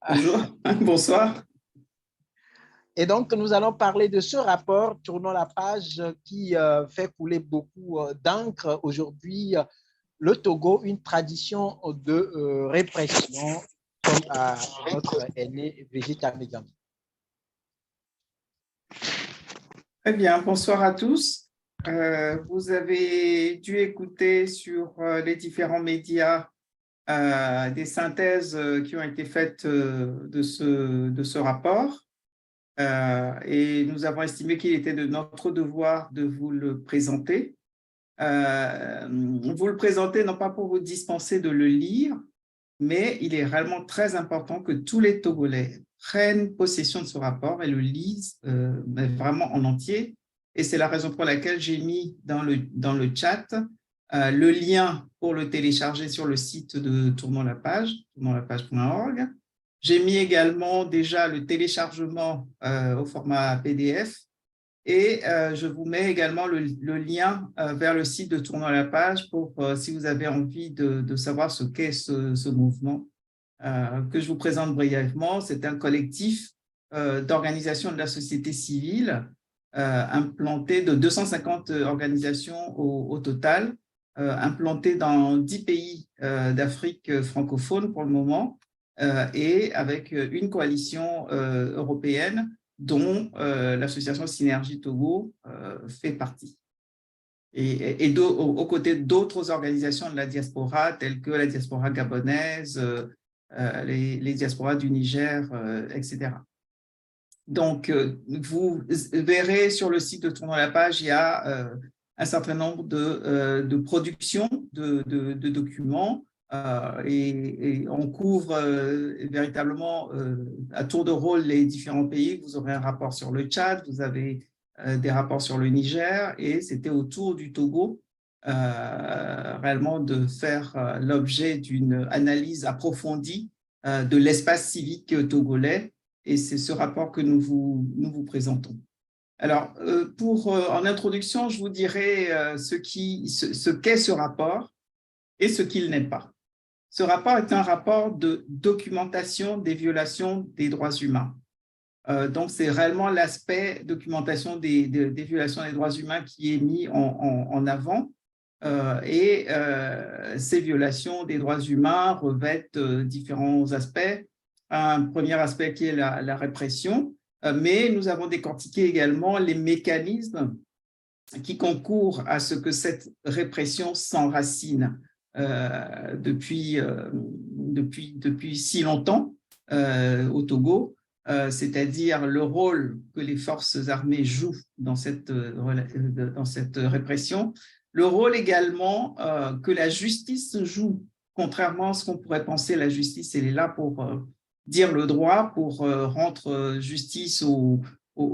Bonjour, bonsoir. Et donc, nous allons parler de ce rapport, tournons la page, qui fait couler beaucoup d'encre aujourd'hui. Le Togo, une tradition de répression, comme à notre aîné Brigitte Amégan. Très bien, bonsoir à tous. Vous avez dû écouter sur les différents médias des synthèses qui ont été faites de ce rapport. Et nous avons estimé qu'il était de notre devoir de vous le présenter. Vous le présenter non pas pour vous dispenser de le lire, mais il est réellement très important que tous les Togolais prennent possession de ce rapport et le lisent mais vraiment en entier. Et c'est la raison pour laquelle j'ai mis dans le chat le lien pour le télécharger sur le site de tournonslapage.org. J'ai mis également déjà le téléchargement au format PDF et je vous mets également le lien vers le site de Tournons la page pour si vous avez envie de savoir ce qu'est ce mouvement que je vous présente brièvement. C'est un collectif d'organisations de la société civile implanté de 250 organisations au total, implantées dans 10 pays d'Afrique francophone pour le moment et avec une coalition européenne dont l'association Synergie Togo fait partie. Et aux côtés d'autres organisations de la diaspora, telles que la diaspora gabonaise, les diasporas du Niger, etc. Donc, vous verrez sur le site de Tournons la page, il y a un certain nombre de productions de documents et on couvre véritablement à tour de rôle les différents pays. Vous aurez un rapport sur le Tchad, vous avez des rapports sur le Niger et c'était au tour du Togo réellement de faire l'objet d'une analyse approfondie de l'espace civique togolais et c'est ce rapport que nous vous présentons. Alors, en introduction, je vous dirai ce qu'est ce rapport et ce qu'il n'est pas. Ce rapport est un rapport de documentation des violations des droits humains. Donc, c'est réellement l'aspect documentation des violations des droits humains qui est mis en avant. Ces violations des droits humains revêtent différents aspects. Un premier aspect qui est la répression, mais nous avons décortiqué également les mécanismes qui concourent à ce que cette répression s'enracine depuis si longtemps au Togo, c'est-à-dire le rôle que les forces armées jouent dans cette répression, le rôle également que la justice joue, contrairement à ce qu'on pourrait penser, la justice, elle est là pour dire le droit, pour rendre justice aux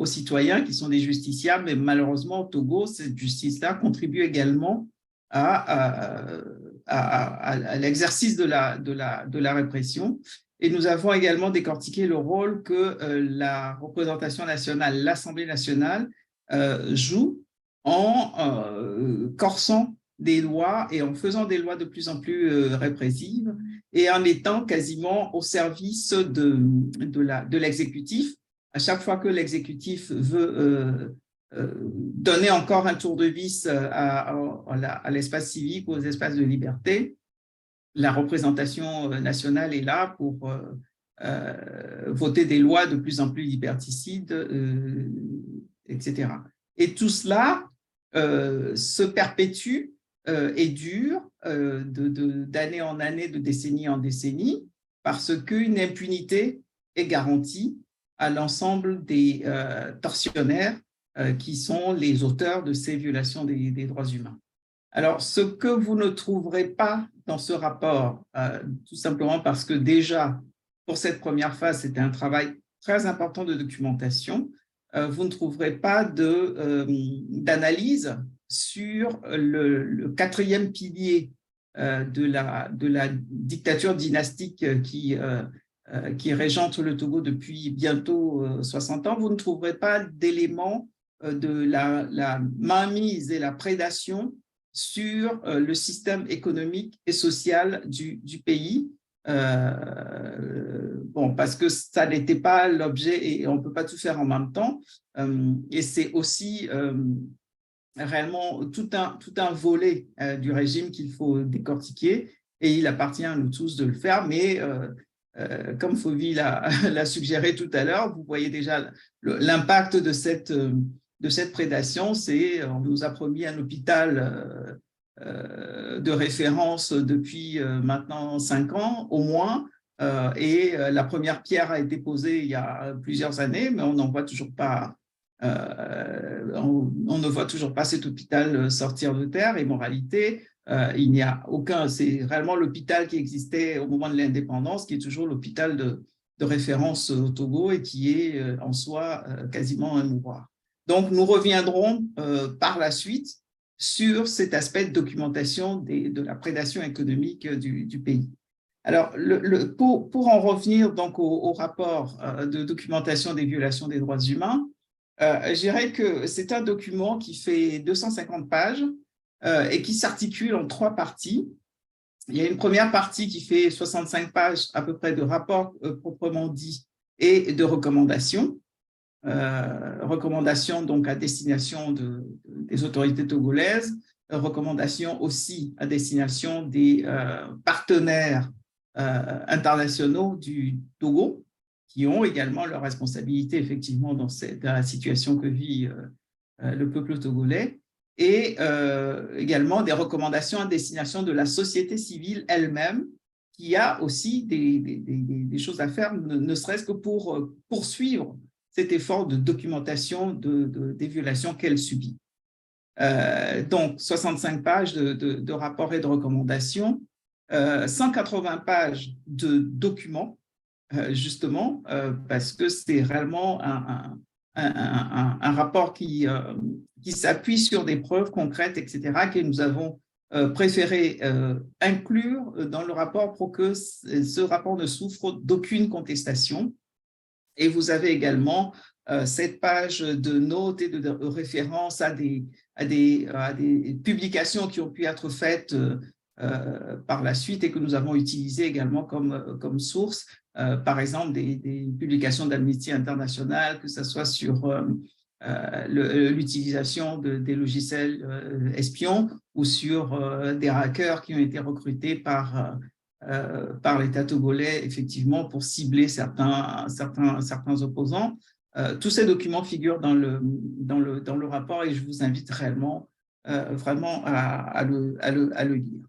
citoyens qui sont des justiciables, mais malheureusement au Togo, cette justice-là contribue également à l'exercice de la répression. Et nous avons également décortiqué le rôle que la représentation nationale, l'Assemblée nationale, joue en corsant des lois et en faisant des lois de plus en plus répressives et en étant quasiment au service de l'exécutif. À chaque fois que l'exécutif veut donner encore un tour de vis à l'espace civique, aux espaces de liberté, la représentation nationale est là pour voter des lois de plus en plus liberticides, etc. Et tout cela se perpétue et dure d'année en année, de décennie en décennie, parce qu'une impunité est garantie à l'ensemble des tortionnaires qui sont les auteurs de ces violations des droits humains. Alors, ce que vous ne trouverez pas dans ce rapport, tout simplement parce que déjà, pour cette première phase, c'était un travail très important de documentation, vous ne trouverez pas d'analyse sur le quatrième pilier de la dictature dynastique qui régente le Togo depuis bientôt 60 ans. Vous ne trouverez pas d'éléments de la mainmise et la prédation sur le système économique et social du pays bon, parce que ça n'était pas l'objet et on ne peut pas tout faire en même temps. Et c'est aussi réellement tout un volet du régime qu'il faut décortiquer et il appartient à nous tous de le faire, mais comme Fauvi l'a suggéré tout à l'heure, vous voyez déjà l'impact de cette prédation. On nous a promis un hôpital de référence depuis maintenant 5 ans au moins, et la première pierre a été posée il y a plusieurs années, mais on n'en voit toujours pas. On ne voit toujours pas cet hôpital sortir de terre. Et moralité, il n'y a aucun. C'est réellement l'hôpital qui existait au moment de l'indépendance, qui est toujours l'hôpital de référence au Togo et qui est en soi quasiment un mouroir. Donc, nous reviendrons par la suite sur cet aspect de documentation de la prédation économique du pays. Alors, pour en revenir donc au rapport de documentation des violations des droits humains, je dirais que c'est un document qui fait 250 pages et qui s'articule en 3 parties. Il y a une première partie qui fait 65 pages à peu près de rapports proprement dit et de recommandations. Recommandations donc à destination des autorités togolaises, recommandations aussi à destination des partenaires internationaux du Togo, qui ont également leur responsabilité effectivement dans la situation que vit le peuple togolais, et également des recommandations à destination de la société civile elle-même, qui a aussi des choses à faire, ne serait-ce que pour poursuivre cet effort de documentation des violations qu'elle subit. Donc, 65 pages de rapports et de recommandations, 180 pages de documents, justement, parce que c'est réellement un rapport qui s'appuie sur des preuves concrètes, etc., que nous avons préféré inclure dans le rapport pour que ce rapport ne souffre d'aucune contestation. Et vous avez également cette page de notes et de références à des publications qui ont pu être faites par la suite et que nous avons utilisées également comme source, par exemple des publications d'Amnesty International, que ce soit sur l'utilisation des logiciels espions ou sur des hackers qui ont été recrutés par l'État togolais, effectivement, pour cibler certains opposants. Tous ces documents figurent dans le rapport et je vous invite réellement, vraiment à le lire.